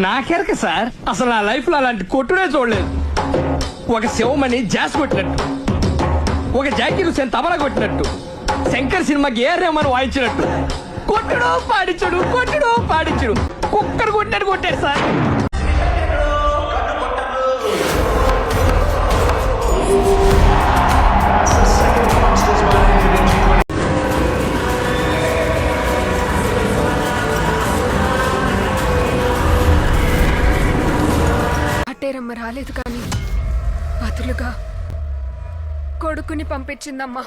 నాకెరక sir, అసలు నా life లో అలాంటి కొట్టుడే చూడలేదు. ఒక శివమణి జాస్ కొట్టినట్టు, ఒక జాకీ హుసేన్ తబలా కొట్టినట్టు, శంకర్ సినిమాకి ఏ రేమని వాయించినట్టు కొట్టుడు పాడించుడు, కొట్టుడు పాడించుడు, కుక్కరు కొట్టినట్టు కొట్టాడు సార్. అట్టేరమ్మ రాలేదు కానీ బదులుగా కొడుకుని పంపించిందమ్మా.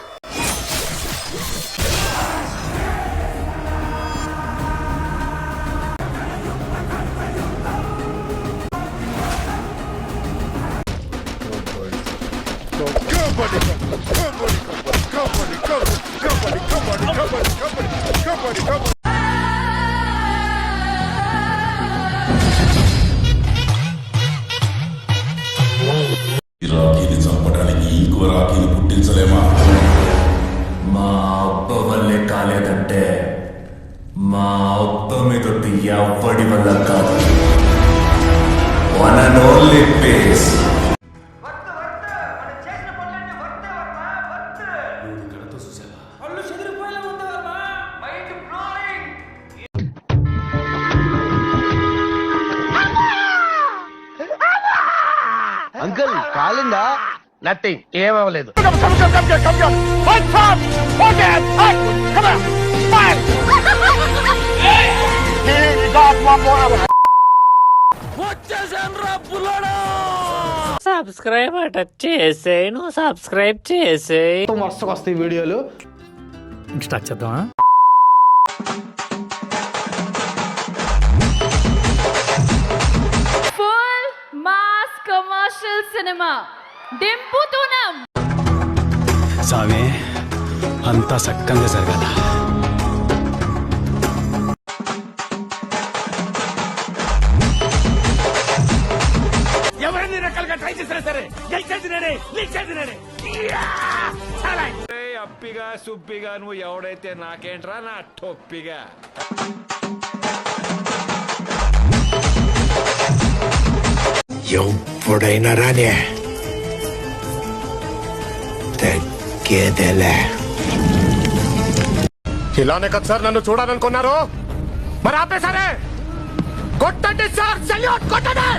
రాఖీని చంపడానికి ఇంకో రాఖీని పుట్టించలేమా? మా అబ్బ వల్లే కాలేదంటే మా అబ్బ మీదొట్టి ఎవ్వడి వల్ల కాదు. One and only piece. Uncle కాలిందా? నథింగ్, ఏమవ్వలేదు. సబ్స్క్రైబ్ అట చేసేయి, నువ్వు సబ్స్క్రైబ్ చేసేయి. మస్తుగా వస్తాయి వీడియోలు. స్టార్ట్ చేద్దామా? ఫుల్ మాస్ కమర్షియల్ సినిమా డింపుతూనం. సామే అంతా సక్కంగా జరగాల. ఎవరన్నీ రకాలుగా ట్రై చేసినా సరే గెలిచేసినాడే, గెలిచేసినాడే. అప్పిగా సుప్పిగా నువ్వు ఎవడైతే నాకేంట్రా నా టొప్పిగా. ఎప్పుడైనా రానే తగ్గేదేలే. ఇలానే కదా సార్ నన్ను చూడాలనుకున్నారు, మరి ఆపేసరే. కొట్టండి సార్, సెల్యూట్ కొట్టండి.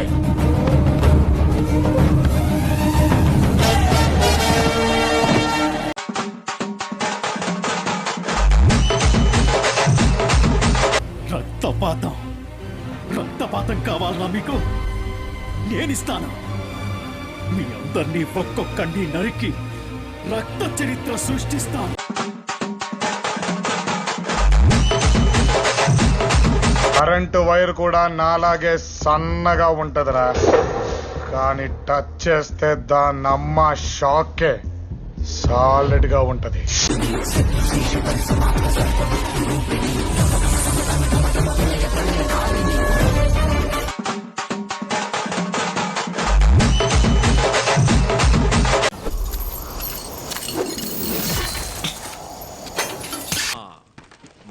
రక్తపాతం రక్తపాతం కావాలా మీకు? నేనిస్తాను. మీ అందరినీ ఒక్కొక్కడిని నరికి రక్త చరిత్ర సృష్టిస్తాను. కరెంటు వైర్ కూడా నాలాగే సన్నగా ఉంటదిరా, కానీ టచ్ చేస్తే దాన్నమ్మ షాకే సాలిడ్ గా ఉంటది.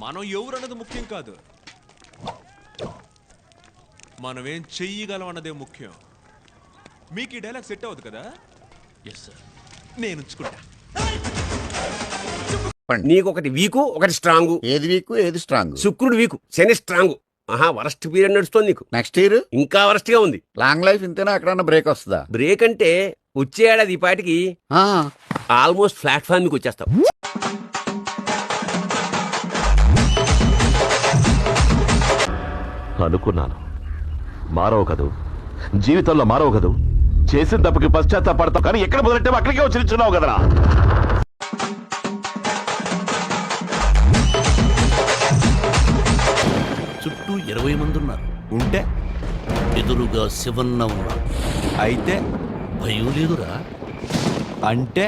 మనం ఎవరన్నది ముఖ్యం కాదు, మనమేం చెయ్యగలం అన్నదే ముఖ్యం. మీకు ఈ డైలాగ్ సెట్ అవ్వదు కదా? ఎస్ సార్, నేను ఉంచుకుంటా. నీకొకటి వీకు, ఒకటి స్ట్రాంగ్. ఏది వీక్ ఏది స్ట్రాంగ్? శుక్రుడు వీకు, శని స్ట్రాంగ్. వరస్ట్ పీరియడ్ నడుస్తుంది నీకు. నెక్స్ట్ ఇయర్ ఇంకా వరస్ట్ గా ఉంది. లాంగ్ లైఫ్ ఇంతేనా? అక్కడన్నా బ్రేక్ వస్తుందా? బ్రేక్ అంటే వచ్చే ఏడాది ఈ పాటికి ఆల్మోస్ట్ ప్లాట్ఫామ్ మీకు వచ్చేస్తావు. అనుకున్నాను మారవు కదూ, జీవితంలో మారవు కదూ. చేసిన తప్పుకి పశ్చాత్తాపడతావు, కానీ ఎక్కడ మొదలెట్టావు అక్కడికే వచ్చి నిల్చున్నావు కదరా. చుట్టూ 20 మంది ఉన్నారు. ఉంటే ఎదురుగా శివన్న ఉన్నారు. అయితే భయం లేదురా. అంటే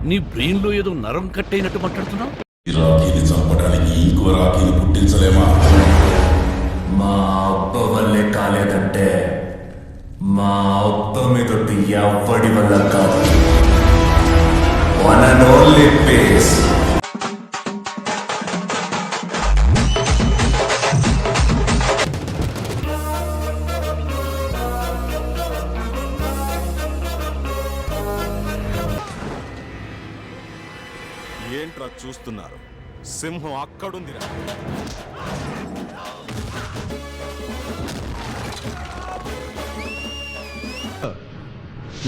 నీ బ్రెయిన్ లో ఏదో నరం కట్టయినట్టు మాట్లాడుతున్నావు. రాఖీని చంపడానికి ఇంకో రాఖీని పుట్టించలేమా? మా అబ్బ వల్లే కాలేదంటే మా అబ్బ మీదొట్టి ఎవ్వడి వల్ల కాదు. One and only pace. చూస్తున్నారు. సింహం అక్కడుందిరా.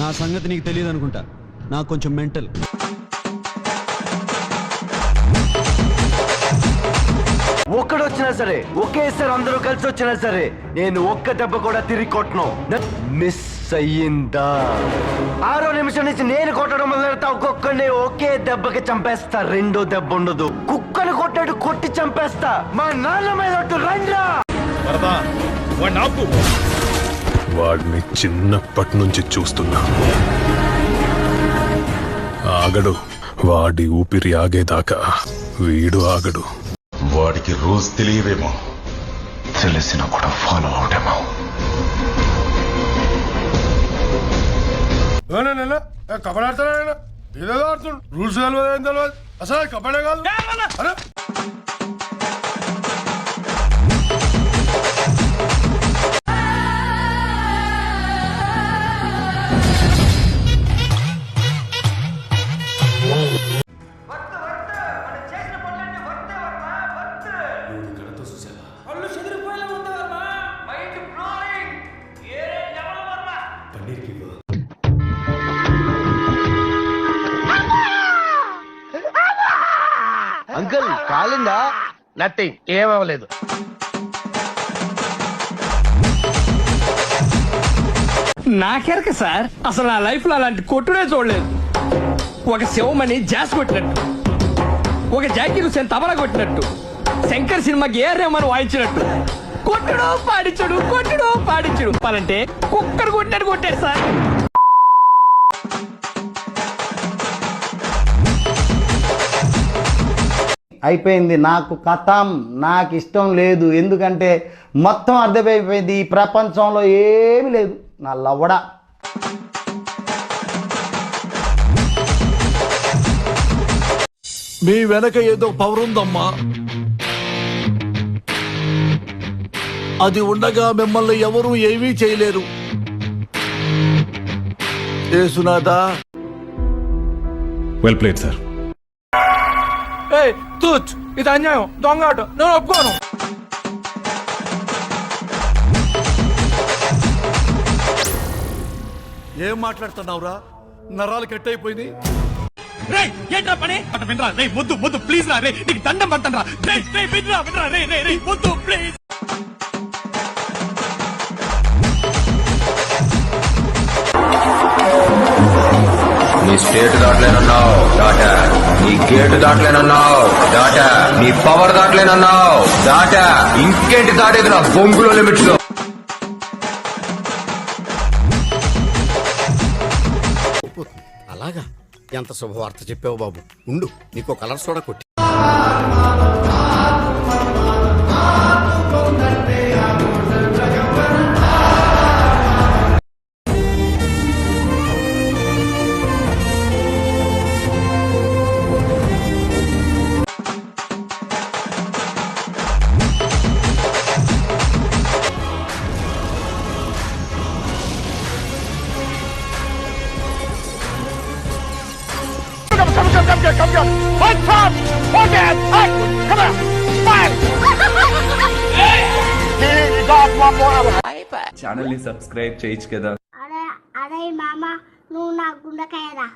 నా సంగతి నీకు తెలియదు అనుకుంటా. నాకు కొంచెం మెంటల్. ఒక్కడొచ్చినా సరే, ఒకేసారి అందరూ కలిసి వచ్చినా సరే, నేను ఒక్క దెబ్బ కూడా తిరిగి కొట్టను. మిస్ అయ్యిందా? 6వ నిమిషం నుంచి నేను కొట్టడం మొదలెడతా. ఒక్కొక్కడిని ఒకే దెబ్బకి చంపేస్తా. రెండో దెబ్బ ఉండదు. కుక్కను కొట్టాడు కొట్టి చంపేస్తా. మా నాన్న మీద రండ్రా. వాడిని చిన్నప్పటి నుంచి చూస్తున్నా. ఆగడు. వాడి ఊపిరి ఆగేదాకా వీడు ఆగడు. వాడికి రోజు తెలియవేమో, తెలిసినా కూడా ఫాలో అవడేమో. కబడ్డీ ఆడతాడు. ఏదో ఆడుతుడు. రూల్స్ తెలియదు, ఏం తెలియదు. అసలు కబడ్డీ కాదు. అరే అంకుల్ కాలిందా? నథింగ్, ఏమవ్వలేదు. నాకెరక సార్, అసలు నా లైఫ్ లో అలాంటి కొట్టుడే చూడలేదు. ఒక శివమణి జాస్ కొట్టినట్టు, ఒక జాకీర్ హుసేన్ తబలా కొట్టినట్టు, శంకర్ సినిమాకి ఏ రెహమాన్ వాయించినట్టు కొట్టుడు పాడించుడు, కొట్టుడు పాడించుడు. చెప్పాలంటే కుక్కడు కొట్టినట్టు కొట్టాడు సార్. అయిపోయింది. నాకు కథం. నాకు ఇష్టం లేదు. ఎందుకంటే మొత్తం అర్థమైపోయింది. ఈ ప్రపంచంలో ఏమీ లేదు. నా లవ్వడా. మీ వెనక ఏదో పవర్ ఉందమ్మా. అది ఉండగా మిమ్మల్ని ఎవరూ ఏమీ చేయలేరు. యేసునాథా. Well played sir. ఇది అన్యాయం, దొంగ ఆట, నేను ఒప్పుకోను. ఏం మాట్లాడుతున్నావురా? నరాలు కట్ అయిపోయింది. ఏంట్రా పని? వినరా రే, వద్దు వద్దు ప్లీజ్ రా రే, నీకు దండం పడతాను రా. వినరా వినరా రే రే రే, వద్దు ప్లీజ్. నీ స్టేట్ దాట్లేనన్నావు డాటా, నీ గేటు దాట్లేనన్నావు డాటా, నీ పవర్ దాట్లేనన్నావు డాటా. ఇంకేంటి దాటేది నా బొంగులో లిమిట్స్ లో. అలాగా? ఎంత శుభవార్త చెప్పావు బాబు. ఉండు, నీకో కలర్ సోడా కొట్టి. ఛానల్ ని సబ్స్క్రైబ్ చేయొచ్చు కదా. అరే అరే మామ, నువ్వు నా గుండెకాయరా.